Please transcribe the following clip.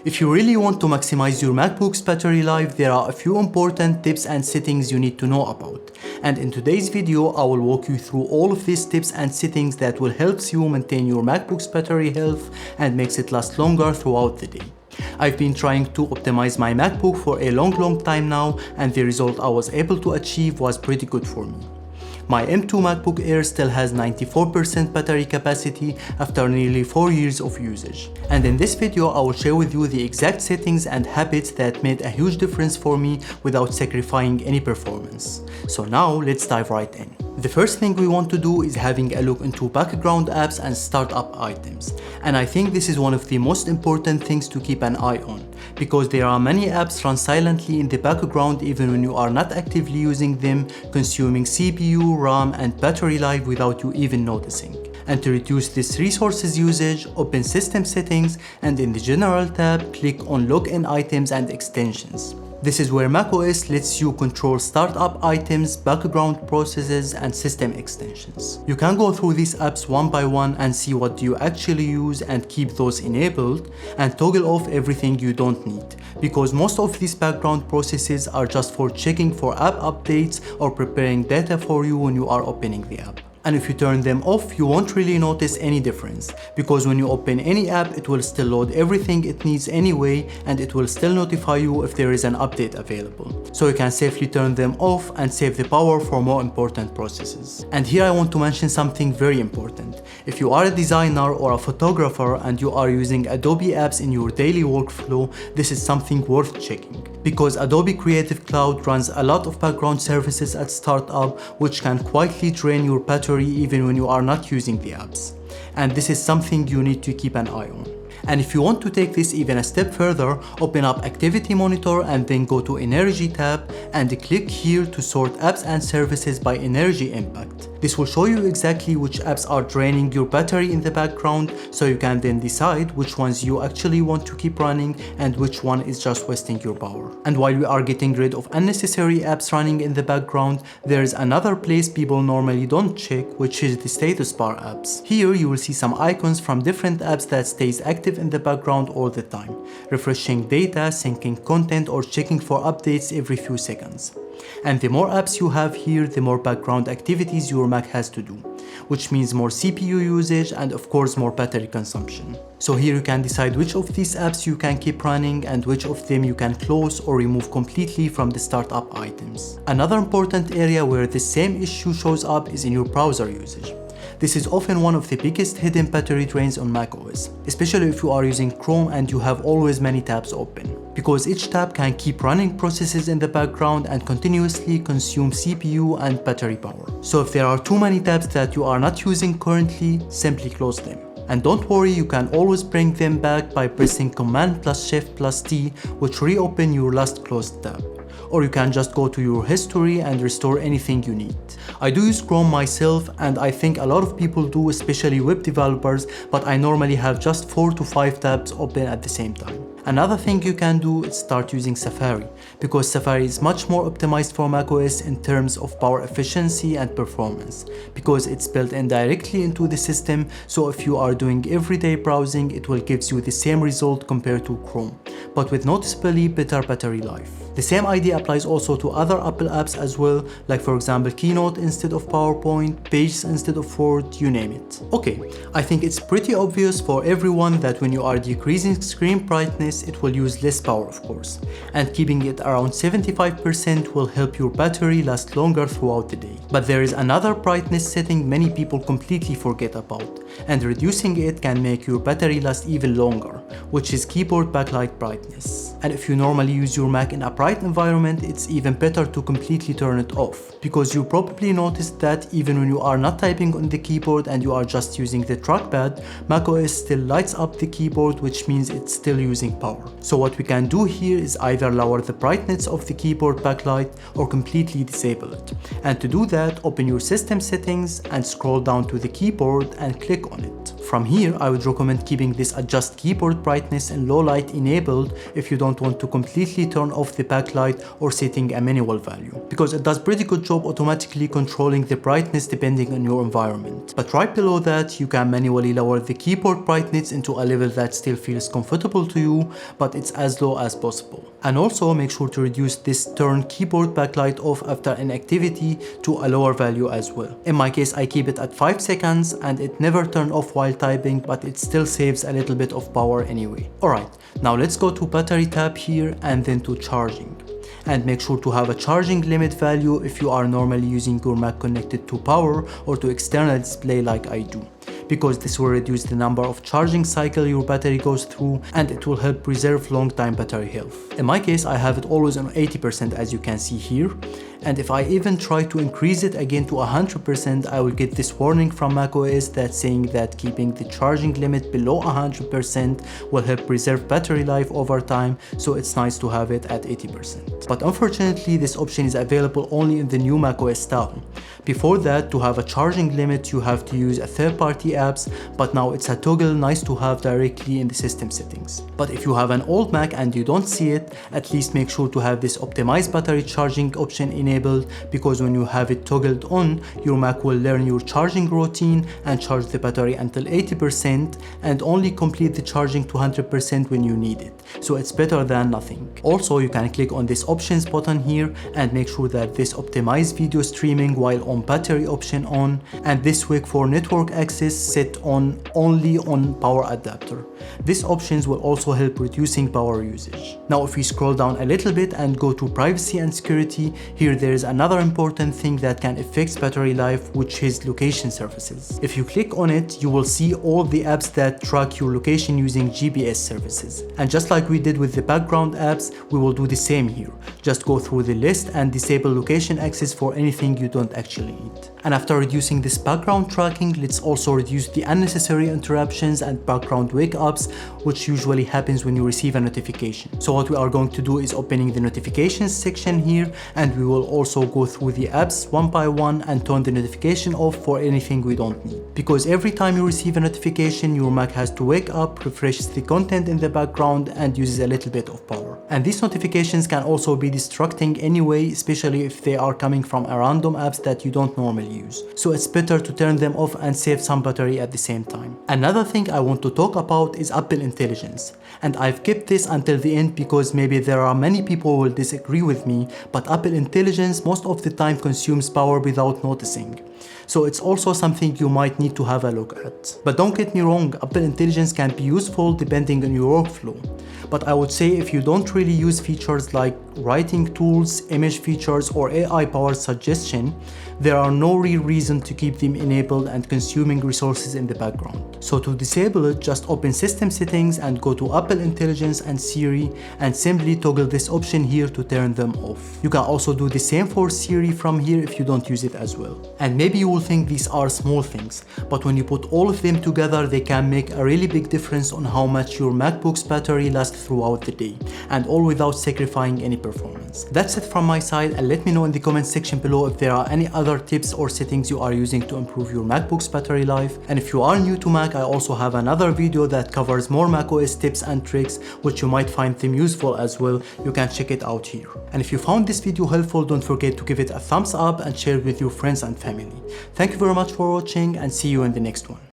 If you really want to maximize your MacBook's battery life, there are a few important tips and settings you need to know about. And in today's video, I will walk you through all of these tips and settings that will help you maintain your MacBook's battery health and makes it last longer throughout the day. I've been trying to optimize my MacBook for a long time now, and the result I was able to achieve was pretty good for me. My M2 MacBook Air still has 94% battery capacity after nearly 4 years of usage. And in this video I will share with you the exact settings and habits that made a huge difference for me without sacrificing any performance. So now let's dive right in. The first thing we want to do is having a look into background apps and startup items. And I think this is one of the most important things to keep an eye on, because there are many apps run silently in the background even when you are not actively using them, consuming CPU, RAM and battery life without you even noticing. And to reduce this resources usage, open System Settings and in the General tab, click on Login Items and Extensions. This is where macOS lets you control startup items, background processes, and system extensions. You can go through these apps one by one and see what you actually use and keep those enabled, and toggle off everything you don't need, because most of these background processes are just for checking for app updates or preparing data for you when you are opening the app. And if you turn them off, you won't really notice any difference, because when you open any app, it will still load everything it needs anyway, and it will still notify you if there is an update available. So you can safely turn them off and save the power for more important processes. And here I want to mention something very important. If you are a designer or a photographer and you are using Adobe apps in your daily workflow, this is something worth checking, because Adobe Creative Cloud runs a lot of background services at startup, which can quietly drain your battery even when you are not using the apps. And this is something you need to keep an eye on. And if you want to take this even a step further, open up Activity Monitor and then go to Energy tab and click here to sort apps and services by energy impact. This will show you exactly which apps are draining your battery in the background, so you can then decide which ones you actually want to keep running and which one is just wasting your power. And while we are getting rid of unnecessary apps running in the background, there is another place people normally don't check, which is the status bar apps. Here you will see some icons from different apps that stays active in the background all the time, refreshing data, syncing content, or checking for updates every few seconds. And the more apps you have here, the more background activities your Mac has to do, which means more CPU usage and of course more battery consumption. So here you can decide which of these apps you can keep running and which of them you can close or remove completely from the startup items. Another important area where the same issue shows up is in your browser usage. This is often one of the biggest hidden battery drains on macOS, especially if you are using Chrome and you have always many tabs open, because each tab can keep running processes in the background and continuously consume CPU and battery power. So if there are too many tabs that you are not using currently, simply close them. And don't worry, you can always bring them back by pressing Command+Shift+T, which reopen your last closed tab. Or you can just go to your history and restore anything you need. I do use Chrome myself, and I think a lot of people do, especially web developers, but I normally have just 4 to 5 tabs open at the same time. Another thing you can do is start using Safari, because Safari is much more optimized for macOS in terms of power efficiency and performance, because it's built in directly into the system, so if you are doing everyday browsing, it will give you the same result compared to Chrome, but with noticeably better battery life. The same idea applies also to other Apple apps as well, like for example Keynote instead of PowerPoint, Pages instead of Word, you name it. Okay, I think it's pretty obvious for everyone that when you are decreasing screen brightness, it will use less power of course, and keeping it around 75% will help your battery last longer throughout the day. But there is another brightness setting many people completely forget about, and reducing it can make your battery last even longer, which is keyboard backlight brightness. And if you normally use your Mac in a bright environment, it's even better to completely turn it off, because you probably noticed that even when you are not typing on the keyboard and you are just using the trackpad, macOS still lights up the keyboard, which means it's still using power. So what we can do here is either lower the brightness of the keyboard backlight or completely disable it. And to do that, open your system settings and scroll down to the keyboard and click on it. from here, I would recommend keeping this adjust keyboard brightness and low light enabled if you don't want to completely turn off the backlight or setting a manual value, because it does pretty good job automatically controlling the brightness depending on your environment. But right below that, you can manually lower the keyboard brightness into a level that still feels comfortable to you, but it's as low as possible. And also make sure to reduce this turn keyboard backlight off after an activity to a lower value as well. In my case, I keep it at 5 seconds and it never turns off while typing, but it still saves a little bit of power anyway. Alright, now let's go to battery tab here and then to charging. And make sure to have a charging limit value if you are normally using your Mac connected to power or to external display like I do, because this will reduce the number of charging cycle your battery goes through and it will help preserve long time battery health. In my case, I have it always on 80% as you can see here, and if I even try to increase it again to 100%, I will get this warning from macOS that's saying that keeping the charging limit below 100% will help preserve battery life over time, so it's nice to have it at 80%. But unfortunately, this option is available only in the new macOS style. Before that, to have a charging limit, you have to use a third-party apps, but now it's a toggle nice to have directly in the system settings. But if you have an old Mac and you don't see it, at least make sure to have this optimized battery charging option enabled, because when you have it toggled on, your Mac will learn your charging routine and charge the battery until 80% and only complete the charging to 100% when you need it. So it's better than nothing. Also, you can click on this options button here and make sure that this optimized video streaming while on battery option on, and this wake for network access set on only on power adapter. These options will also help reducing power usage. Now if we scroll down a little bit and go to privacy and security, here there is another important thing that can affect battery life, which is location services. If you click on it, you will see all the apps that track your location using GPS services. And just like we did with the background apps, we will do the same here. Just go through the list and disable location access for anything you don't actually need. And after reducing this background tracking, let's also reduce the unnecessary interruptions and background wake-ups, which usually happens when you receive a notification. So what we are going to do is opening the notifications section here, and we will also go through the apps one by one and turn the notification off for anything we don't need. Because every time you receive a notification, your Mac has to wake up, refresh the content in the background, and uses a little bit of power. And these notifications can also be distracting anyway, especially if they are coming from a random apps that you don't normally use. So it's better to turn them off and save some battery at the same time. Another thing I want to talk about is Apple Intelligence. And I've kept this until the end because maybe there are many people who will disagree with me, but Apple Intelligence most of the time consumes power without noticing. So it's also something you might need to have a look at. But don't get me wrong, Apple Intelligence can be useful depending on your workflow. But I would say if you don't really use features like writing tools, image features, or AI-powered suggestion, there are no real reason to keep them enabled and consuming resources in the background. So to disable it, just open System Settings and go to Apple Intelligence and Siri and simply toggle this option here to turn them off. You can also do the same for Siri from here if you don't use it as well. And maybe you will think these are small things, but when you put all of them together, they can make a really big difference on how much your MacBook's battery lasts throughout the day, and all without sacrificing any performance. That's it from my side, and let me know in the comment section below if there are any other tips or settings you are using to improve your MacBook's battery life. And if you are new to Mac, I also have another video that covers more macOS tips and tricks, which you might find them useful as well. You can check it out here. And if you found this video helpful, don't forget to give it a thumbs up and share it with your friends and family. Thank you very much for watching, and see you in the next one.